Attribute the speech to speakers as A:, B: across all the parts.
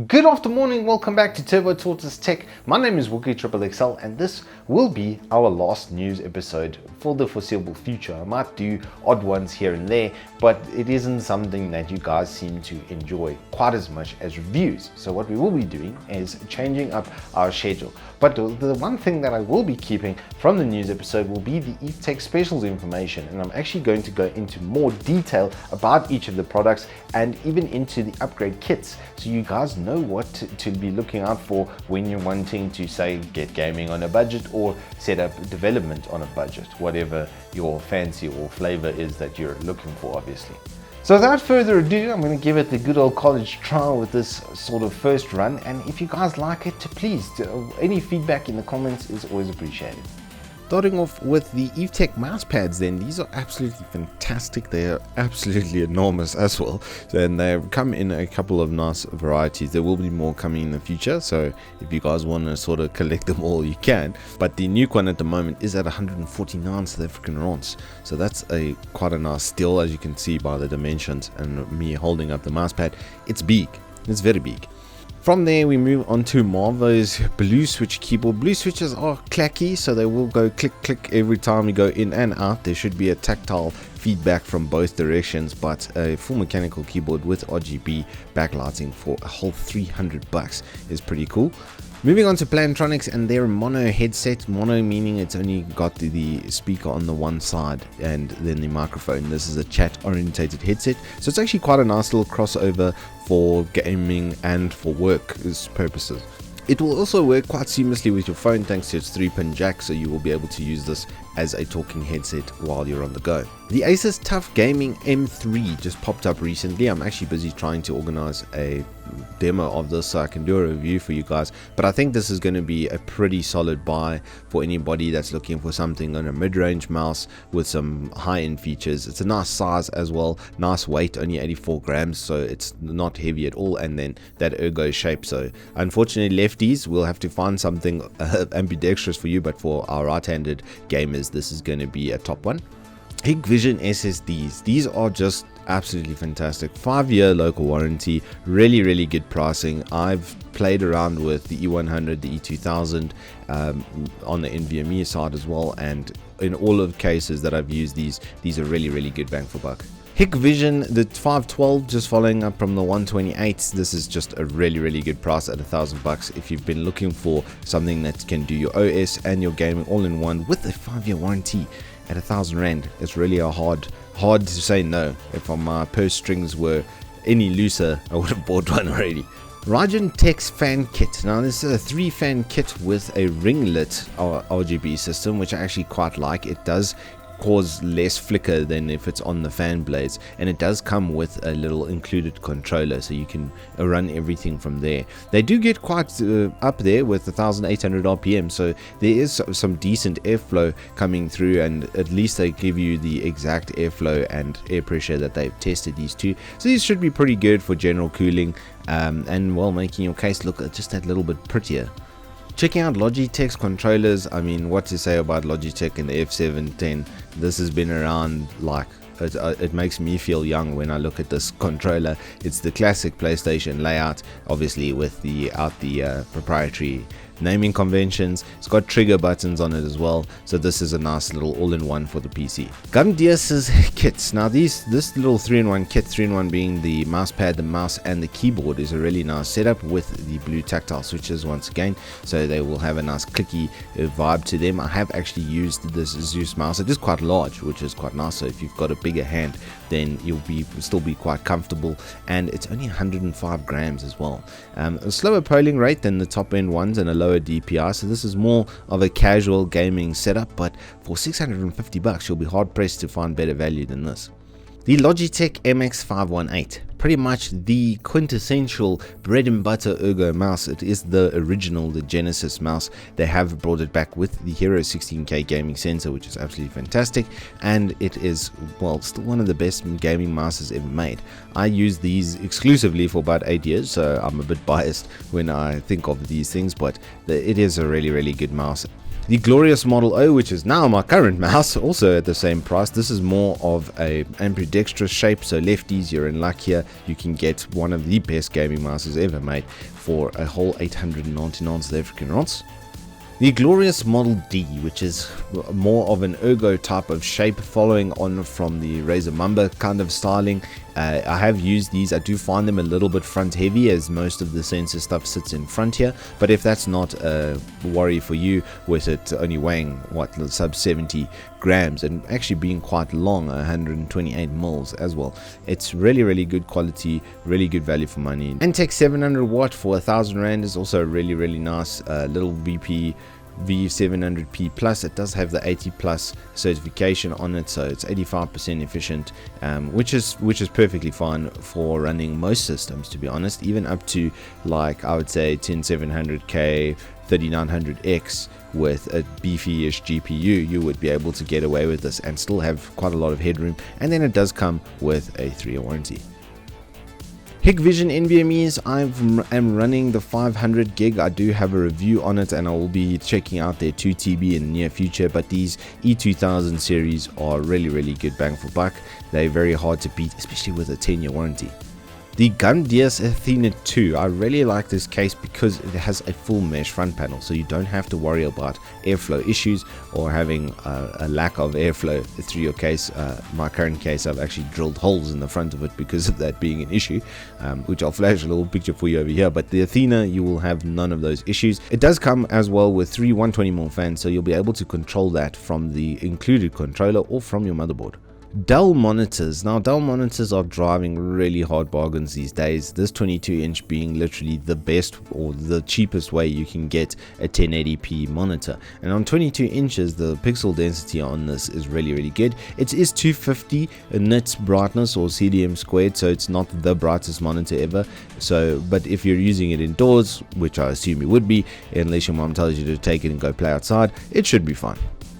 A: Good afternoon, welcome back to Turbo Tortoise Tech. My name is Wookie XXL and this will be our last news episode for the foreseeable future. I might do odd ones here and there, but it isn't something that you guys seem to enjoy quite as much as reviews. So what we will be doing is changing up our schedule. But the one thing that I will be keeping from the news episode will be the Evetech specials information, and I'm actually going to go into more detail about each of the products and even into the upgrade kits, so you guys know what to be looking out for when you're wanting to, say, get gaming on a budget or set up development on a budget, whatever your fancy or flavor is that you're looking for, obviously. So without further ado, I'm going to give it the good old college trial with this sort of first run, and if you guys like it, please, any feedback in the comments is always appreciated. Starting off with the Evetech Mousepads, then these are absolutely fantastic. They are absolutely enormous as well, and they come in a couple of nice varieties. There will be more coming in the future, so if you guys want to sort of collect them all, you can. But the new one at the moment is at 149 South African rands, so that's quite a nice steal, as you can see by the dimensions and me holding up the mousepad. It's big, it's very big. From there we move on to Marvo's blue switch keyboard. Blue switches are clacky, so they will go click click every time you go in and out. There should be a tactile feedback from both directions, but a full mechanical keyboard with RGB backlighting for a whole $300 is pretty cool. Moving on to Plantronics and their mono headset. Mono meaning it's only got the speaker on the one side and then the microphone. This is a chat orientated headset, so it's actually quite a nice little crossover for gaming and for work purposes. It will also work quite seamlessly with your phone thanks to its 3-pin jack, so you will be able to use this as a talking headset while you're on the go. The ASUS Tough Gaming M3 just popped up recently. I'm actually busy trying to organize a demo of this so I can do a review for you guys, but I think this is going to be a pretty solid buy for anybody that's looking for something on a mid-range mouse with some high-end features. It's a nice size as well, nice weight, only 84 grams, so it's not heavy at all, and then that ergo shape. So unfortunately lefties will have to find something ambidextrous for you, but for our right-handed gamers this is going to be a top one. Hikvision SSDs, these are just absolutely fantastic. 5-year local warranty, really good pricing. I've played around with the E100, the E2000 on the NVME side as well, and in all of the cases that I've used these are really good bang for buck. Hikvision, the 512, just following up from the 128. This is just a really good price at $1,000 if you've been looking for something that can do your OS and your gaming all in one with a 5-year warranty at 1,000 Rand. It's really a hard to say no. If my purse strings were any looser, I would have bought one already. Ryzen Tech's fan kit. Now this is a 3-fan kit with a ringlet RGB system, which I actually quite like. It does cause less flicker than if it's on the fan blades, and it does come with a little included controller, so you can run everything from there. They do get quite up there with 1800 RPM, so there is some decent airflow coming through, and at least they give you the exact airflow and air pressure that they've tested these two, so these should be pretty good for general cooling and while making your case look just that little bit prettier. Checking out Logitech's controllers, I mean, what to say about Logitech and the F710. This has been around, like, it makes me feel young when I look at this controller. It's the classic PlayStation layout, obviously with the proprietary naming conventions. It's got trigger buttons on it as well, so this is a nice little all-in-one for the PC. Gamdias Kits. Now this little 3-in-1 kit, 3-in-1 being the mousepad, the mouse and the keyboard, is a really nice setup with the blue tactile switches once again, so they will have a nice clicky vibe to them. I have actually used this ASUS mouse. It is quite large, which is quite nice, so if you've got a bigger hand then you'll still be quite comfortable, and it's only 105 grams as well. A slower polling rate than the top end ones and a lower DPI, so this is more of a casual gaming setup, but for $650 you'll be hard pressed to find better value than this. The Logitech MX518, pretty much the quintessential bread and butter ergo mouse. It is the original, the Genesis mouse. They have brought it back with the Hero 16K gaming sensor, which is absolutely fantastic, and it is, well, still one of the best gaming mouses ever made. I use these exclusively for about 8 years, so I'm a bit biased when I think of these things, but it is a really good mouse. The glorious Model O, which is now my current mouse, also at the same price. This is more of a ambidextrous shape, so lefties, you're in luck here. You can get one of the best gaming mouses ever made for a whole 899 South African rands. The glorious Model D, which is more of an ergo type of shape, following on from the Razer Mamba kind of styling. I have used these. I do find them a little bit front heavy, as most of the sensor stuff sits in front here, but if that's not a worry for you, with it only weighing sub 70 grams and actually being quite long, 128 mils as well, it's really good quality, really good value for money. Antec 700 watt for 1,000 rand is also really nice. Little VP V700p plus. It does have the 80 plus certification on it, so it's 85% efficient, which is perfectly fine for running most systems, to be honest. Even up to, like, I would say 10700K 3900X with a beefy-ish GPU, you would be able to get away with this and still have quite a lot of headroom. And then it does come with a 3-year warranty. Hikvision NVMEs, I am running the 500 gig. I do have a review on it, and I will be checking out their 2TB in the near future. But these E2000 series are really good bang for buck. They're very hard to beat, especially with a 10-year warranty. The Gamdias Athena 2, I really like this case because it has a full mesh front panel, so you don't have to worry about airflow issues or having a lack of airflow through your case. My current case, I've actually drilled holes in the front of it because of that being an issue, which I'll flash a little picture for you over here. But the Athena, you will have none of those issues. It does come as well with 3 120mm fans, so you'll be able to control that from the included controller or from your motherboard. Dell monitors. Now, Dell monitors are driving really hard bargains these days, this 22-inch being literally the best or the cheapest way you can get a 1080p monitor. And on 22 inches, the pixel density on this is really good. It is 250 nits brightness, or CDM squared, so it's not the brightest monitor ever. So, but if you're using it indoors, which I assume you would be, unless your mom tells you to take it and go play outside, it should be fine.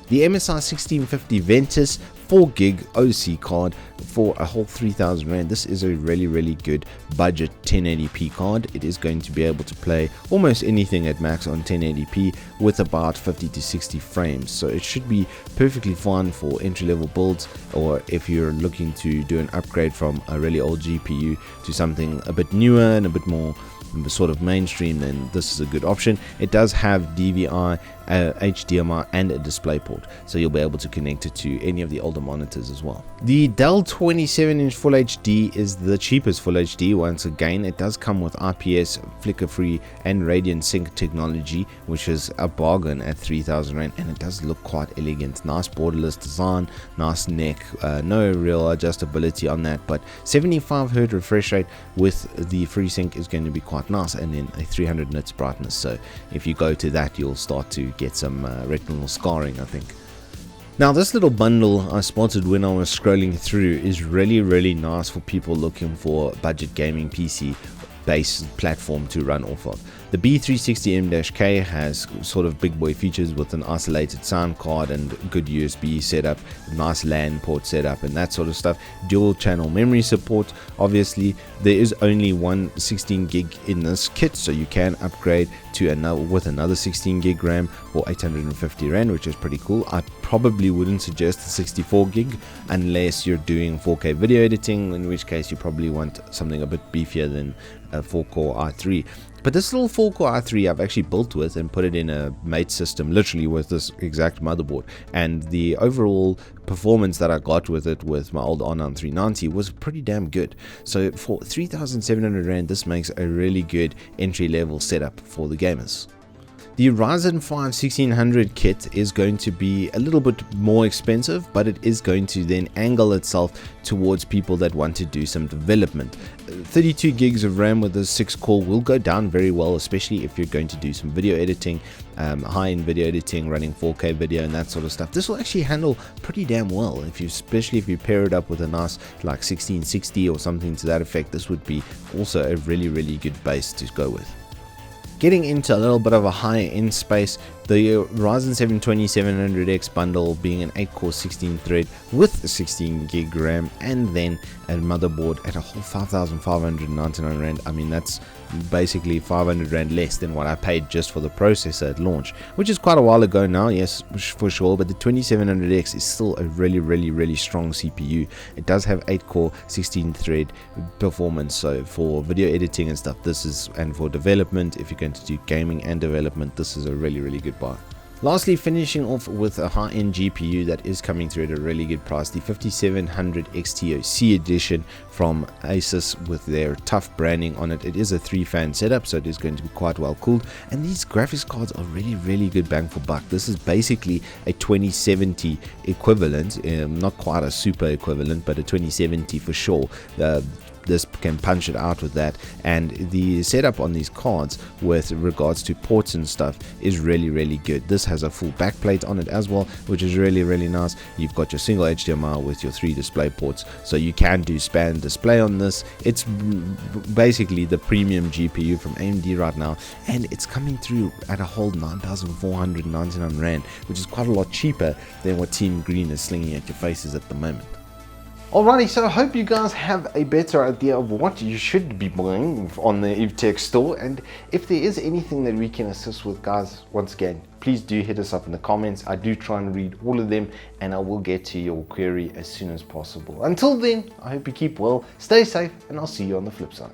A: The MSI 1650 Ventus 4 gig OC card for a whole 3,000 rand. This is a really good budget 1080p card. It is going to be able to play almost anything at max on 1080p with about 50 to 60 frames, so it should be perfectly fine for entry-level builds, or if you're looking to do an upgrade from a really old GPU to something a bit newer and a bit more sort of mainstream, then this is a good option. It does have DVI, HDMI and a DisplayPort, so you'll be able to connect it to any of the older monitors as well. The Dell 27-inch Full HD is the cheapest Full HD. Once again, it does come with IPS, flicker-free and radiant sync technology, which is a bargain at 3,000 rand, and it does look quite elegant. Nice borderless design, nice neck, no real adjustability on that, but 75Hz refresh rate with the FreeSync is going to be quite nice, and then a 300 nits brightness, so if you go to that, you'll start to get some retinal scarring, I think. Now, this little bundle I spotted when I was scrolling through is really nice for people looking for a budget gaming PC based platform to run off of. The B360M-K has sort of big boy features with an isolated sound card and good USB setup, nice LAN port setup and that sort of stuff. Dual channel memory support. Obviously, there is only one 16 gig in this kit, so you can upgrade to another 16 gig RAM for 850 rand, which is pretty cool. I probably wouldn't suggest the 64 gig unless you're doing 4K video editing, in which case you probably want something a bit beefier than a 4-core i3. But this little 4-core i3 I've actually built with and put it in a mate system, literally with this exact motherboard, and the overall performance that I got with it with my old R9 390 was pretty damn good. So for 3,700 rand, this makes a really good entry level setup for the gamers. The Ryzen 5 1600 kit is going to be a little bit more expensive, but it is going to then angle itself towards people that want to do some development. 32 gigs of RAM with a 6-core will go down very well, especially if you're going to do some video editing, high-end video editing, running 4K video and that sort of stuff. This will actually handle pretty damn well, especially if you pair it up with a nice like 1660 or something to that effect. This would be also a really good base to go with. Getting into a little bit of a higher end space, The Ryzen 7 2700X bundle being an 8-core 16-thread with 16 gig RAM, and then a motherboard at a whole 5,599 Rand. I mean, that's basically 500 Rand less than what I paid just for the processor at launch, which is quite a while ago now, yes, for sure, but the 2700X is still a really strong CPU. It does have 8-core 16-thread performance, so for video editing and stuff, this is, and for development, if you're going to do gaming and development, this is a really good buy. Lastly, finishing off with a high-end GPU that is coming through at a really good price, the 5700 XTOC edition from ASUS with their tough branding on it. It is a 3-fan setup, so it is going to be quite well cooled, and these graphics cards are really good bang for buck. This is basically a 2070 equivalent, not quite a super equivalent, but a 2070 for sure. This can punch it out with that, and the setup on these cards with regards to ports and stuff is really good. This has a full backplate on it as well, which is really nice. You've got your single HDMI with your 3 display ports, so you can do span display on this. It's basically the premium GPU from AMD right now, and it's coming through at a whole 9,499 Rand, which is quite a lot cheaper than what Team Green is slinging at your faces at the moment. Alrighty, so I hope you guys have a better idea of what you should be buying on the Evetech store, and if there is anything that we can assist with, guys, once again, please do hit us up in the comments. I do try and read all of them, and I will get to your query as soon as possible. Until then, I hope you keep well, stay safe, and I'll see you on the flip side.